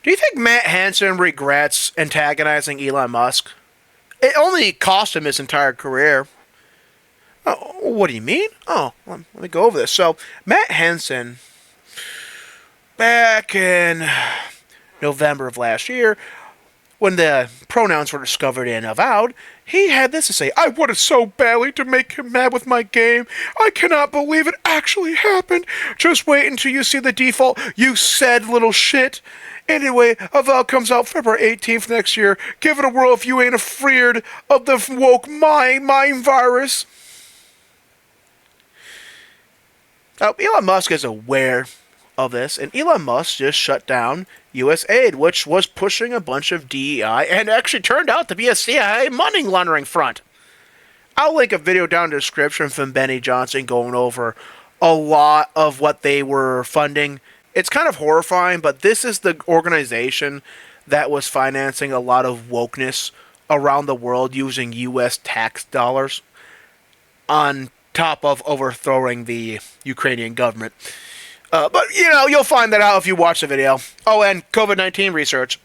Do you think Matt Hansen regrets antagonizing Elon Musk? It only cost him his entire career. Oh, what do you mean? Oh, let me go over this. So, Matt Hansen, back in November of last year, when the pronouns were discovered and avowed, he had this to say: "I wanted so badly to make him mad with my game. I cannot believe it actually happened. Just wait until you see the default, you said little shit. Anyway, avow comes out February 18th next year. Give it a whirl if you ain't afraid of the woke mind virus." Now, Elon Musk is aware of this, and Elon Musk just shut down USAID, which was pushing a bunch of DEI and actually turned out to be a CIA money laundering front. I'll link a video down in the description from Benny Johnson going over a lot of what they were funding. It's kind of horrifying, but this is the organization that was financing a lot of wokeness around the world using U.S. tax dollars on top of overthrowing the Ukrainian government. But, you'll find that out if you watch the video. Oh, and COVID-19 research.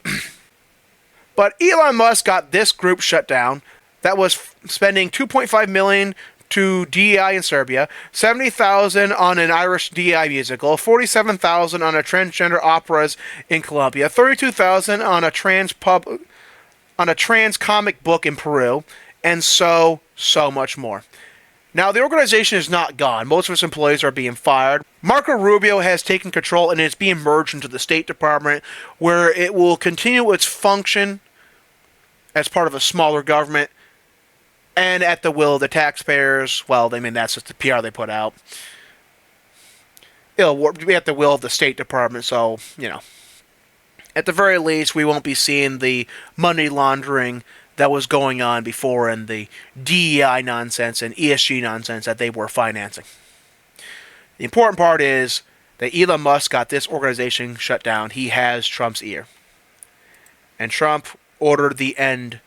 But Elon Musk got this group shut down that was spending $2.5 million to DEI in Serbia, $70,000 on an Irish DEI musical, $47,000 on a transgender operas in Colombia, $32,000 on a trans comic book in Peru, and so much more. Now, the organization is not gone. Most of its employees are being fired. Marco Rubio has taken control and is being merged into the State Department, where it will continue its function as part of a smaller government and at the will of the taxpayers. Well, that's just the PR they put out. It'll be at the will of the State Department, so, at the very least, we won't be seeing the money laundering that was going on before and the DEI nonsense and ESG nonsense that they were financing. The important part is that Elon Musk got this organization shut down. He has Trump's ear. And Trump ordered the end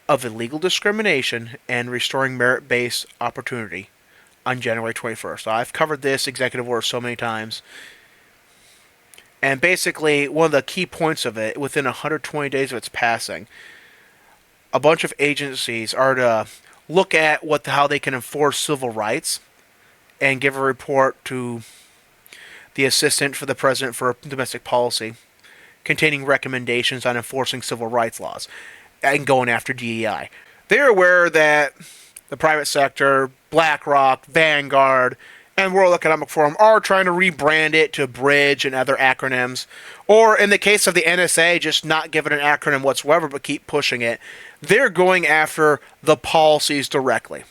of illegal discrimination and restoring merit-based opportunity on January 21st. I've covered this executive order so many times. And basically, one of the key points of it, within 120 days of its passing, a bunch of agencies are to look at how they can enforce civil rights and give a report to the Assistant for the President for Domestic Policy containing recommendations on enforcing civil rights laws and going after DEI. They're aware that the private sector, BlackRock, Vanguard, and World Economic Forum are trying to rebrand it to Bridge and other acronyms. Or in the case of the NSA, just not give it an acronym whatsoever, but keep pushing it. They're going after the policies directly.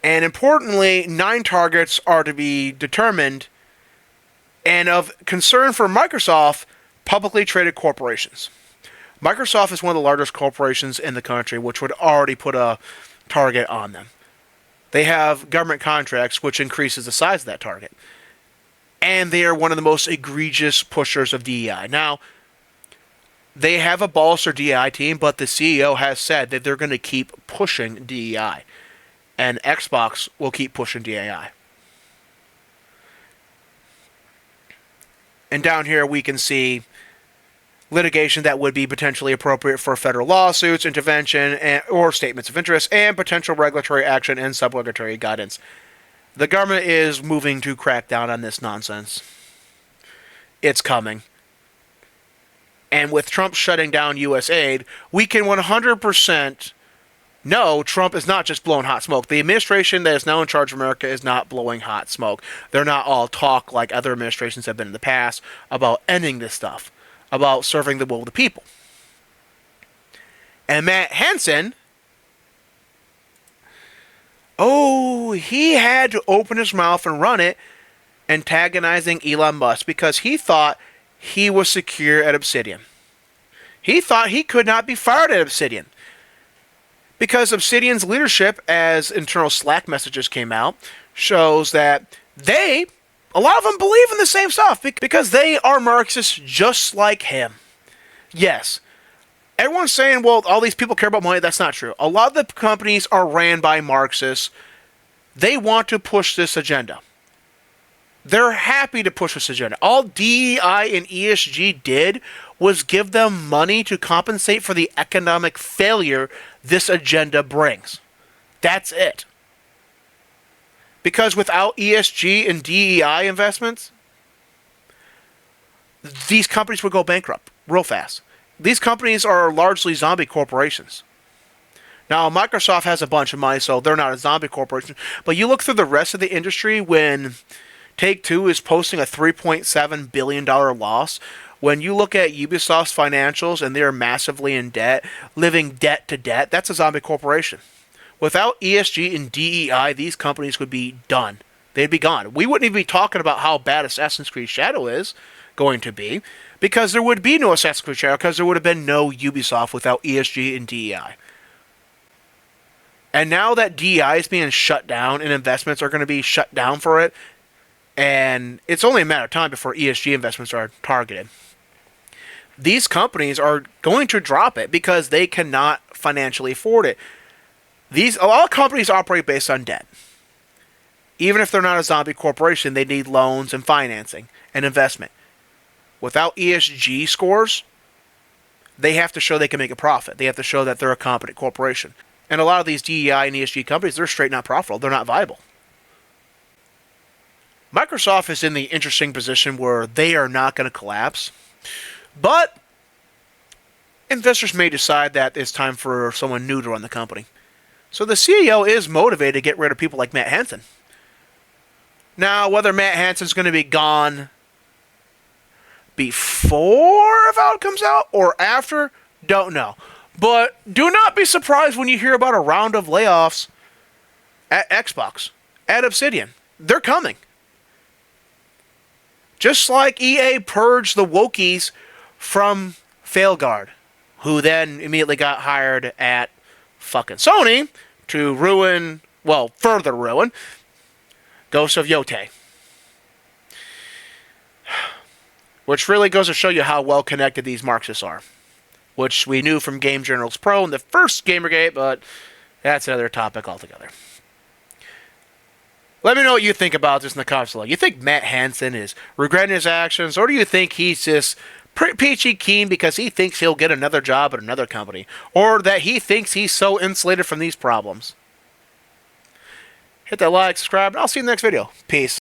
And importantly, 9 targets are to be determined. And of concern for Microsoft, publicly traded corporations. Microsoft is one of the largest corporations in the country, which would already put a target on them. They have government contracts, which increases the size of that target. And they are one of the most egregious pushers of DEI. Now, they have abolished their DEI team, but the CEO has said that they're going to keep pushing DEI. And Xbox will keep pushing DEI. And down here we can see litigation that would be potentially appropriate for federal lawsuits, intervention, or statements of interest, and potential regulatory action and sub-regulatory guidance. The government is moving to crack down on this nonsense. It's coming. And with Trump shutting down USAID, we can 100% know Trump is not just blowing hot smoke. The administration that is now in charge of America is not blowing hot smoke. They're not all talk like other administrations have been in the past about ending this stuff, about serving the will of the people. And Matt Hansen, he had to open his mouth and run it, antagonizing Elon Musk because he thought he was secure at Obsidian. He thought he could not be fired at Obsidian. Because Obsidian's leadership, as internal Slack messages came out, shows that a lot of them believe in the same stuff because they are Marxists just like him. Yes, everyone's saying, well, all these people care about money. That's not true. A lot of the companies are ran by Marxists. They want to push this agenda. They're happy to push this agenda. All DEI and ESG did was give them money to compensate for the economic failure this agenda brings. That's it. Because without ESG and DEI investments, these companies would go bankrupt real fast. These companies are largely zombie corporations. Now, Microsoft has a bunch of money, so they're not a zombie corporation. But you look through the rest of the industry when Take-Two is posting a $3.7 billion loss. When you look at Ubisoft's financials and they're massively in debt, living debt to debt, that's a zombie corporation. Without ESG and DEI, these companies would be done. They'd be gone. We wouldn't even be talking about how bad Assassin's Creed Shadow is going to be, because there would be no Assassin's Creed Shadow, because there would have been no Ubisoft without ESG and DEI. And now that DEI is being shut down and investments are going to be shut down for it, and it's only a matter of time before ESG investments are targeted, these companies are going to drop it because they cannot financially afford it. A lot of companies operate based on debt. Even if they're not a zombie corporation, they need loans and financing and investment. Without ESG scores, they have to show they can make a profit. They have to show that they're a competent corporation. And a lot of these DEI and ESG companies, they're straight not profitable. They're not viable. Microsoft is in the interesting position where they are not going to collapse. But investors may decide that it's time for someone new to run the company. So the CEO is motivated to get rid of people like Matt Hansen. Now, whether Matt Hansen's going to be gone before Avowed comes out or after, don't know. But do not be surprised when you hear about a round of layoffs at Xbox, at Obsidian. They're coming. Just like EA purged the Wokies from Failguard, who then immediately got hired at fucking Sony to further ruin Ghost of Yotei. Which really goes to show you how well connected these Marxists are. Which we knew from Game Journals Pro in the first Gamergate, but that's another topic altogether. Let me know what you think about this in the comments below. You think Matt Hansen is regretting his actions, or do you think he's just peachy keen because he thinks he'll get another job at another company, or that he thinks he's so insulated from these problems? Hit that like, subscribe, and I'll see you in the next video. Peace.